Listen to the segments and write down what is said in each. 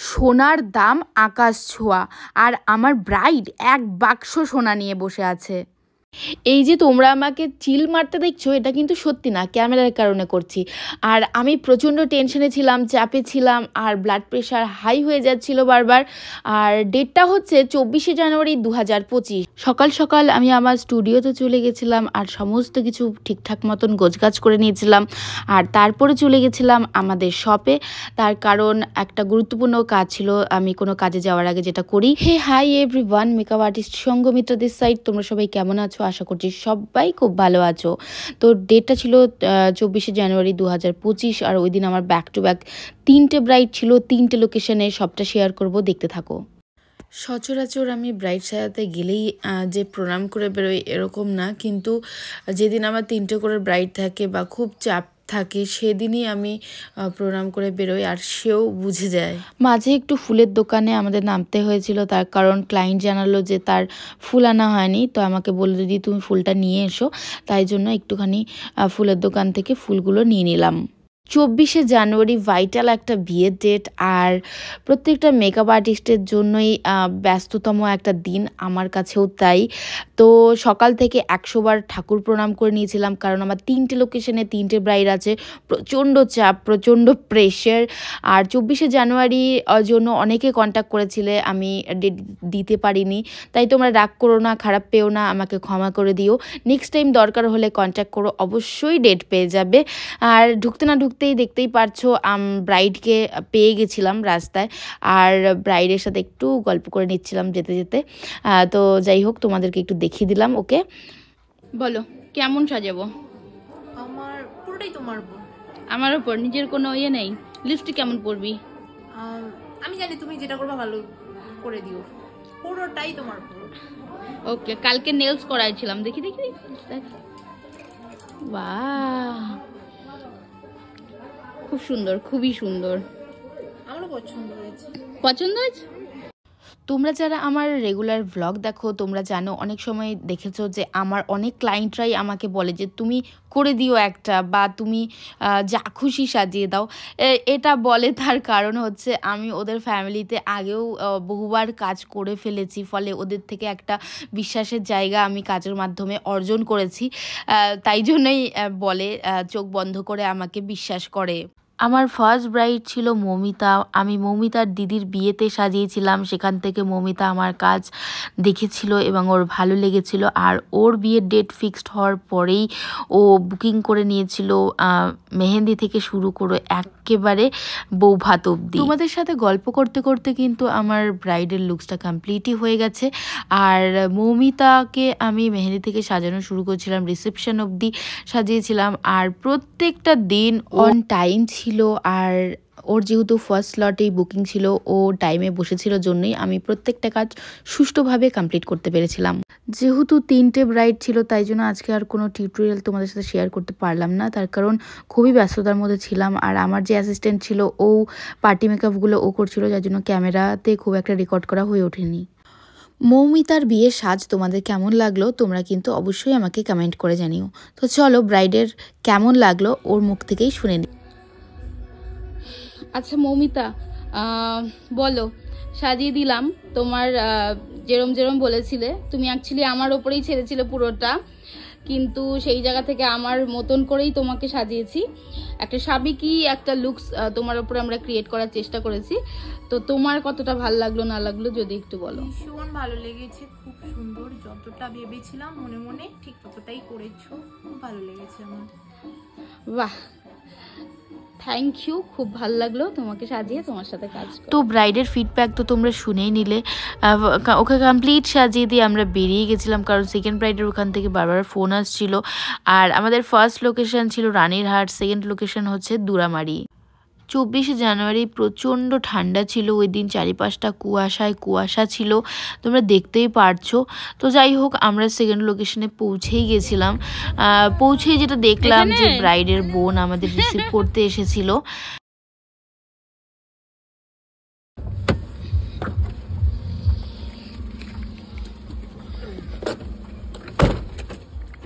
সোনার দাম আকাশ ছোঁয়া, আর আমার ব্রাইড এক বাক্স সোনা নিয়ে বসে আছে। এই যে তোমরা আমাকে চিল মারতে দেখছো, এটা কিন্তু সত্যি না, ক্যামেরার কারণে করছি। আর আমি প্রচণ্ড টেনশনে ছিলাম, চাপে ছিলাম, আর ব্লাড প্রেশার হাই হয়ে যাচ্ছিল বারবার। আর ডেটটা হচ্ছে 24শে জানুয়ারি 2025। সকাল সকাল আমি আমার স্টুডিওতে চলে গেছিলাম আর সমস্ত কিছু ঠিকঠাক মতন গোছগাছ করে নিয়েছিলাম। আর তারপরে চলে গেছিলাম আমাদের শপে, তার কারণ একটা গুরুত্বপূর্ণ কাজ ছিল আমি কোনো কাজে যাওয়ার আগে যেটা করি। Hey hi everyone, makeup artist Sanghamitra this side. তোমরা সবাই কেমন আছো? আশা করছি সবাই খুব ভালো আছো। তো ডেটটা ছিল 24শে জানুয়ারি 2025, আর ওই দিন আমার ব্যাক টু ব্যাক 3টে ব্রাইড ছিল, 3টে লোকেশনে। সবটা শেয়ার করব, দেখতে থাকো। সচরাচর আমি ব্রাইড সাজাতে গেলেই যে প্রণাম করে বেরোই এরকম না, কিন্তু যেদিন আমার 3টে করে ব্রাইড থাকে বা খুব চাপ থাকে সেদিনই আমি প্রণাম করে বেরোই, আর সেও বুঝে যায়। মাঝে একটু ফুলের দোকানে আমাদের নামতে হয়েছিল, তার কারণ ক্লায়েন্ট জানালো যে তার ফুল আনা হয়নি, তো আমাকে বললো দিদি তুমি ফুলটা নিয়ে এসো। তাই জন্য একটুখানি ফুলের দোকান থেকে ফুলগুলো নিয়ে নিলাম। 24শে জানুয়ারি ভাইটাল একটা বিয়ের ডেট, আর প্রত্যেকটা মেকআপ আর্টিস্টের জন্যই ব্যস্ততম একটা দিন, আমার কাছেও তাই। তো সকাল থেকে 100 বার ঠাকুর প্রণাম করে নিয়েছিলাম, কারণ আমার 3টে লোকেশনে 3টে ব্রাইড আছে, প্রচণ্ড চাপ, প্রচণ্ড প্রেশার। আর 24শে জানুয়ারি জন্য অনেকে কন্ট্যাক্ট করেছিলে, আমি ডেট দিতে পারিনি, তাই তোমরা রাগ করো না, খারাপ পেও না, আমাকে ক্ষমা করে দিও। নেক্সট টাইম দরকার হলে কন্ট্যাক্ট করো, অবশ্যই ডেট পেয়ে যাবে। আর ঢুকতে না ঢুকতেই দেখতেই পারছো ব্রাইডকে পেয়ে গেছিলাম রাস্তায়, আর ব্রাইডের সাথে একটু গল্প করে নিচ্ছিলাম যেতে যেতে। তো যাই হোক, তোমাদেরকে একটু দেখিয়ে দিলাম। ওকে, বলো কেমন সাজাবো? আমার পুরোটাই তোমার উপর। আমার উপর? নিজের কোনো ইয়ে নেই? লিপস্টিক কেমন পরবি? আমি জানি তুমি যেটা করবে ভালো করে দিও, পুরোটাই তোমার উপর। ওকে, কালকে নেলস করাইছিলাম, দেখি দেখি দেখ। বাহ, খুব সুন্দর, খুবই সুন্দর। আমারও পছন্দ হয়েছে। পছন্দ হয়েছে? তোমরা যারা আমার রেগুলার ভ্লগ দেখো তোমরা জানো, অনেক সময় দেখেছো যে আমার অনেক ক্লায়েন্টরাই আমাকে বলে যে তুমি করে দিও একটা, বা তুমি যা খুশি সাজিয়ে দাও। এটা বলে তার কারণ হচ্ছে আমি ওদের ফ্যামিলিতে আগেও বহুবার কাজ করে ফেলেছি, ফলে ওদের থেকে একটা বিশ্বাসের জায়গা আমি কাজের মাধ্যমে অর্জন করেছি। তাই জন্যই বলে, চোখ বন্ধ করে আমাকে বিশ্বাস করে। আমার ফার্স্ট ব্রাইড ছিল মৌমিতা। আমি মৌমিতার দিদির বিয়েতে সাজিয়েছিলাম, সেখান থেকে মৌমিতা আমার কাজ দেখেছিল এবং ওর ভালো লেগেছিল। আর ওর বিয়ের ডেট ফিক্সড হওয়ার পরেই ও বুকিং করে নিয়েছিল মেহেন্দি থেকে শুরু করে একেবারে বৌভাত অবধি। তোমাদের সাথে গল্প করতে করতে কিন্তু আমার ব্রাইডের লুকসটা কমপ্লিটই হয়ে গেছে। আর মৌমিতাকে আমি মেহেন্দি থেকে সাজানো শুরু করেছিলাম, রিসেপশন অবধি সাজিয়েছিলাম, আর প্রত্যেকটা দিন অন টাইম ছিল। আর ওর যেহেতু ফার্স্ট স্লটেই বুকিং ছিল, ও টাইমে বসেছিল জন্যই আমি প্রত্যেকটা কাজ সুষ্ঠুভাবে কমপ্লিট করতে পেরেছিলাম। যেহেতু 3টে ব্রাইড ছিল, তাই জন্য আজকে আর কোনো টিউটোরিয়াল তোমাদের সাথে শেয়ার করতে পারলাম না, তার কারণ খুবই ব্যস্ততার মধ্যে ছিলাম। আর আমার যে অ্যাসিস্ট্যান্ট ছিল ও পার্টি মেকআপগুলো ও করছিল, যার জন্য ক্যামেরাতে খুব একটা রেকর্ড করা হয়ে ওঠেনি। মৌমিতার বিয়ের সাজ তোমাদের কেমন লাগলো তোমরা কিন্তু অবশ্যই আমাকে কমেন্ট করে জানিও। তো চলো ব্রাইডের কেমন লাগলো ওর মুখ থেকেই শুনে নিই। আচ্ছা মৌমিতা, বলো, সাজিয়ে দিলাম তোমার যেরম যেরম বলেছিলে। তুমি অ্যাকচুয়ালি আমার ওপরেই ছেড়েছিলে পুরোটা, কিন্তু সেই জায়গা থেকে আমার মতন করেই তোমাকে সাজিয়েছি। একটা সাবেকি একটা লুকস তোমার ওপরে আমরা ক্রিয়েট করার চেষ্টা করেছি। তো তোমার কতটা ভালো লাগলো না লাগলো যদি একটু বলো। ভীষণ ভালো লেগেছে, খুব সুন্দর, যতটা ভেবেছিলাম মনে মনে ঠিক ততটাই করেছো, খুব ভালো লেগেছে আমার। বাহ, থ্যাংক ইউ, খুব ভালো লাগলো তোমাকে সাজিয়ে তোমার সাথে কাজ। তো ব্রাইডের ফিডব্যাক তো তোমরা শুনেই নিলে। ওকে কমপ্লিট সাজিয়ে দিয়ে আমরা বেরিয়ে গেছিলাম, কারণ সেকেন্ড ব্রাইডের ওখান থেকে বারবার ফোন আসছিল। আর আমাদের ফার্স্ট লোকেশন ছিল রানীরহাট, সেকেন্ড লোকেশন হচ্ছে দুরামারি। 24শে জানুয়ারি প্রচণ্ড ঠান্ডা ছিল ওই দিন, চারিপাশটা কুয়াশায় কুয়াশা ছিল, তোমরা দেখতেই পারছো। তো যাই হোক, আমরা সেকেন্ড লোকেশনে পৌঁছেই গেছিলাম। পৌঁছেই যেটা দেখলাম যে ব্রাইডের বোন আমাদের রিসিভ করতে এসেছিল।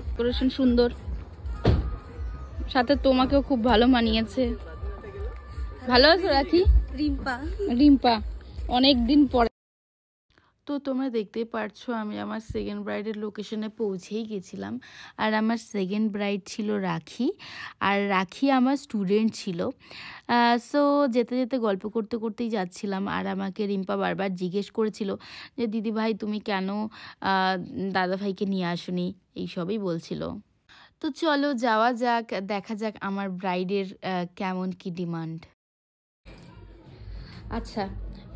ডেকোরেশন সুন্দর, সাথে তোমাকেও খুব ভালো মানিয়েছে। ভালো আছো রাখি? রিম্পা। রিম্পা, অনেক দিন পরে। তো তোমরা দেখতেই পারছো আমি আমার সেকেন্ড ব্রাইডের লোকেশনে পৌঁছেই গেছিলাম। আর আমার সেকেন্ড ব্রাইড ছিল রাখি, আর রাখি আমার স্টুডেন্ট ছিল। সো যেতে যেতে গল্প করতে করতেই যাচ্ছিলাম, আর আমাকে রিম্পা বারবার জিজ্ঞেস করেছিল যে দিদি ভাই তুমি কেন দাদা ভাইকে নিয়ে আসোনি, এইসবই বলছিল। তো চলো যাওয়া যাক, দেখা যাক আমার ব্রাইডের কেমন কি ডিমান্ড। আচ্ছা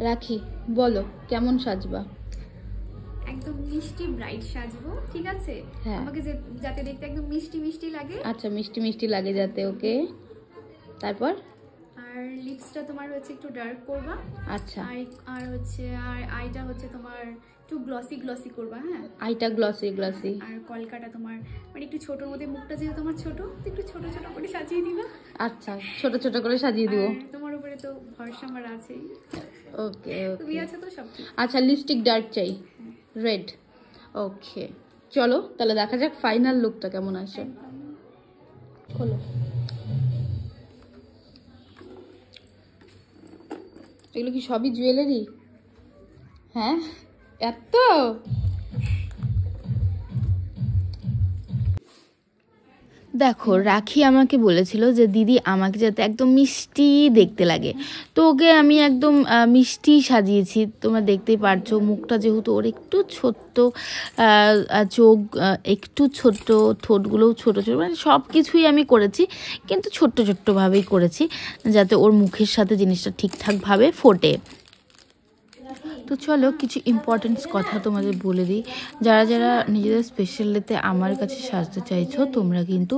রাখি, বলো কেমন সাজবা? একদম মিষ্টি ব্রাইড সাজবো, ঠিক আছে? হ্যাঁ। আমাকে যাতে দেখতে একদম মিষ্টি মিষ্টি লাগে। আচ্ছা, মিষ্টি মিষ্টি লাগে যাতে, ওকে। তারপর? আর লিপসটা তোমার হচ্ছে একটু ডার্ক করবা। আচ্ছা। আর হচ্ছে আর আইটা হচ্ছে তোমার একটু গ্লসি গ্লসি করবা। হ্যাঁ, আইটা গ্লসি গ্লসি। আর কলকাটা তোমার মানে একটু ছোটর মধ্যে, মুখটা যেহেতু তোমার ছোট, একটু ছোট ছোট করে সাজিয়ে দিবা। আচ্ছা, ছোট ছোট করে সাজিয়ে দিব। তোমার উপরে তো ভরসা আমার আছেই। ওকে তুমি ওকে। আছো তো সব ঠিক। আচ্ছা, লিপস্টিক ডার্ক চাই, রেড। ওকে, চলো তাহলে দেখা যাক ফাইনাল লুকটা কেমন আসে। খোলো। এগুলো কি সবই জুয়েলারি? হ্যাঁ, এত? দেখো রাখি আমাকে বলেছিল যে দিদি আমাকে যাতে একদম মিষ্টি দেখতে লাগে, তো ওকে আমি একদম মিষ্টি সাজিয়েছি। তোমরা দেখতেই পারছো মুখটা যেহেতু ওর একটু ছোট্ট, চোখ একটু ছোট্ট, ঠোঁটগুলোও ছোটো ছোটো, মানে সব কিছুই আমি করেছি, কিন্তু ছোট্ট ছোট্টভাবেই করেছি যাতে ওর মুখের সাথে জিনিসটা ঠিকঠাকভাবে ফোটে। তো চলো কিছু ইম্পর্টেন্টস কথা তোমাদের বলে দিই। যারা যারা নিজেদের স্পেশাল ডেতে আমার কাছে সাজতে চাইছো, তোমরা কিন্তু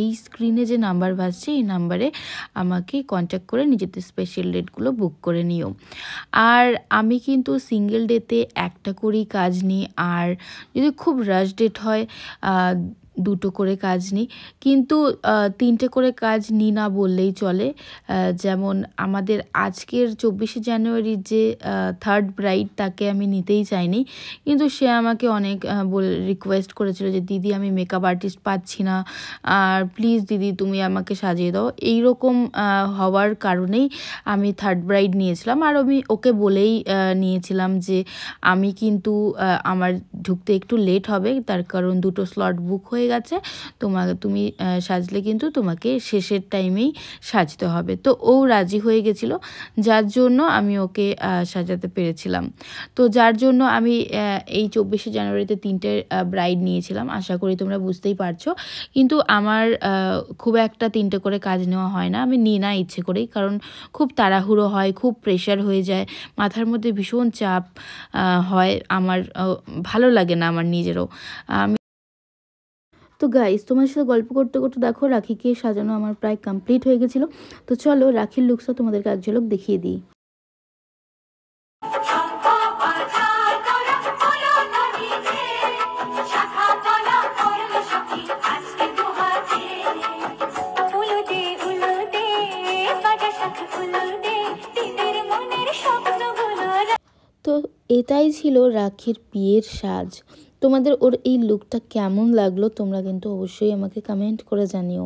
এই স্ক্রিনে যে নাম্বার বাজছে এই নাম্বারে আমাকে কন্ট্যাক্ট করে নিজেদের স্পেশাল ডেটগুলো বুক করে নিও। আর আমি কিন্তু সিঙ্গেল ডেতে একটা করেই কাজ নিই, আর যদি খুব রাশ ডেট হয় দুটো করে কাজ নিই, কিন্তু তিনটে করে কাজ নিই না বললেই চলে। যেমন আমাদের আজকের 24শে জানুয়ারির যে থার্ড ব্রাইড, তাকে আমি নিতেই চাইনি, কিন্তু সে আমাকে অনেক রিকোয়েস্ট করেছিল যে দিদি আমি মেকআপ আর্টিস্ট পাচ্ছি না, আর প্লিজ দিদি তুমি আমাকে সাজিয়ে দাও। এইরকম হওয়ার কারণেই আমি থার্ড ব্রাইড নিয়েছিলাম। আর আমি ওকে বলেই নিয়েছিলাম যে আমি কিন্তু আমার ঢুকতে একটু লেট হবে, তার কারণ দুটো স্লট বুক হয়ে গেছে, তুমি সাজলে কিন্তু তোমাকে শেষের টাইমেই সাজতে হবে। তো ও রাজি হয়ে গেছিলো, যার জন্য আমি ওকে সাজাতে পেরেছিলাম। তো যার জন্য আমি এই 24শে জানুয়ারিতে তিনটে ব্রাইড নিয়েছিলাম, আশা করি তোমরা বুঝতেই পারছো। কিন্তু আমার খুব একটা তিনটে করে কাজ নেওয়া হয় না, আমি নিই না ইচ্ছে করেই, কারণ খুব তাড়াহুড়ো হয়, খুব প্রেশার হয়ে যায়, মাথার মধ্যে ভীষণ চাপ হয়, আমার ভালো লাগে না আমার নিজেরও। তো গাইস, তোমার সাথে গল্প করতে করতে দেখো রাখিকে সাজানো আমার প্রায় কমপ্লিট হয়ে গেছিলো। তো চলো রাখির লুকসটা তোমাদেরকে এক ঝলক দেখিয়ে দিই। তো এটাই ছিল রাখির বিয়ের সাজ। তোমাদের ওর এই লুকটা কেমন লাগলো তোমরা কিন্তু অবশ্যই আমাকে কমেন্ট করে জানিও।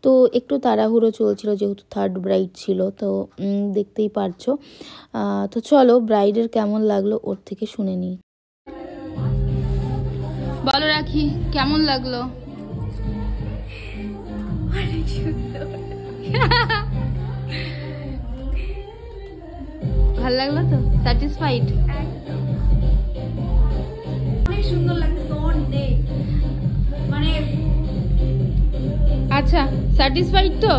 তো একটু তাড়াহুড়ো চলছিল যেহেতু থার্ড ব্রাইড ছিল, তো দেখতেই পারছো। তো চলো ব্রাইডের কেমন লাগলো ওর থেকে শুনে নিই। বলো রাখি, কেমন লাগলো? অনেক সুন্দর। ভালো লাগলো তো? স্যাটিসফাইড? একদম অনেক সুন্দর লাগছে, অনেক মানে। আচ্ছা, স্যাটিসফাইড তো?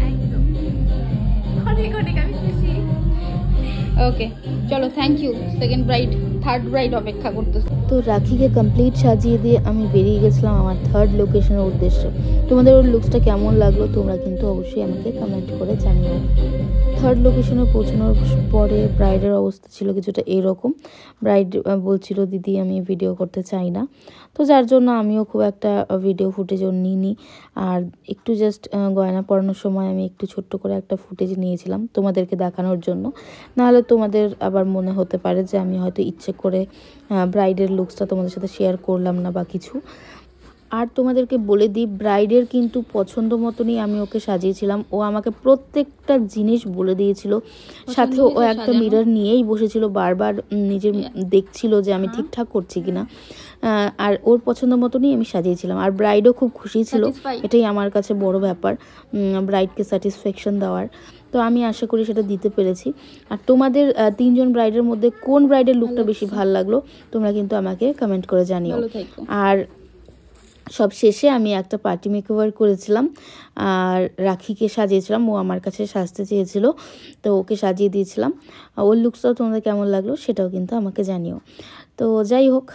একদম অনেক অনেক, আমি খুশি। ওকে চলো, thank you. Second bride, third bride অপেক্ষা করতেছে। তো রাখিকে কমপ্লিট সাজিয়ে দিয়ে আমি বেরিয়ে গেছিলাম আমার থার্ড লোকেশনের উদ্দেশ্যে। তোমাদের ওর লুকসটা কেমন লাগলো তোমরা কিন্তু অবশ্যই আমাকে কমেন্ট করে জানিও। থার্ড লোকেশনে পৌঁছানোর পরে ব্রাইডের অবস্থা ছিল কিছুটা এরকম। ব্রাইড বলছিল দিদি আমি ভিডিও করতে চাই না, তো যার জন্য আমিও খুব একটা ভিডিও ফুটেজ নিইনি। আর একটু জাস্ট গয়না পরানোর সময় আমি একটু ছোট্ট করে একটা ফুটেজ নিয়েছিলাম তোমাদেরকে দেখানোর জন্য, নাহলে তোমাদের আবার মনে হতে পারে যে আমি হয়তো ইচ্ছে করে ব্রাইডের লুকসটা তোমাদের সাথে শেয়ার করলাম না বা কিছু। আর তোমাদেরকে বলে দিই, ব্রাইডের কিন্তু পছন্দ মতনই আমি ওকে সাজিয়েছিলাম। ও আমাকে প্রত্যেকটা জিনিস বলে দিয়েছিল, সাথে ও একটা মিরর নিয়েই বসেছিল, বারবার নিজের দেখছিল যে আমি ঠিকঠাক করছি কিনা। আর ওর পছন্দ মতনই আমি সাজিয়েছিলাম। আর ব্রাইডও খুব খুশি ছিল, এটাই আমার কাছে বড় ব্যাপার, ব্রাইডকে স্যাটিসফ্যাকশন দেওয়ার। তো আমি আশা করি সেটা দিতে পেরেছি। আর তোমাদের 3 জন ব্রাইডের মধ্যে কোন ব্রাইডের লুকটা বেশি ভালো লাগলো তোমরা কিন্তু আমাকে কমেন্ট করে জানিও। আর সব শেষে আমি একটা পার্টি মেকওভার করেছিলাম, আর রাখিকে সাজিয়েছিলাম। ও আমার কাছে সাজতে চেয়েছিল, তো ওকে সাজিয়ে দিয়েছিলাম। ওর লুকসটাও তোমাদের কেমন লাগলো সেটাও কিন্তু আমাকে জানিও। তো যাই হোক,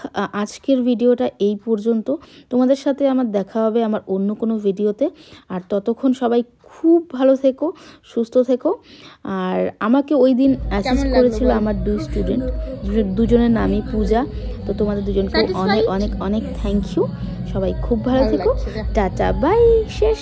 আজকের ভিডিওটা এই পর্যন্ত। তোমাদের সাথে আমার দেখা হবে আমার অন্য কোনো ভিডিওতে। আর ততক্ষণ সবাই খুব ভালো থেকো, সুস্থ থেকো। আর আমাকে ওই দিন অ্যাসিস্ট করেছিল আমার 2 স্টুডেন্ট, দুজনের নামই পূজা। তো তোমাদের দুজনকে অনেক অনেক অনেক থ্যাংক ইউ। সবাই খুব ভালো থেকো। টাটা বাই, শেষ।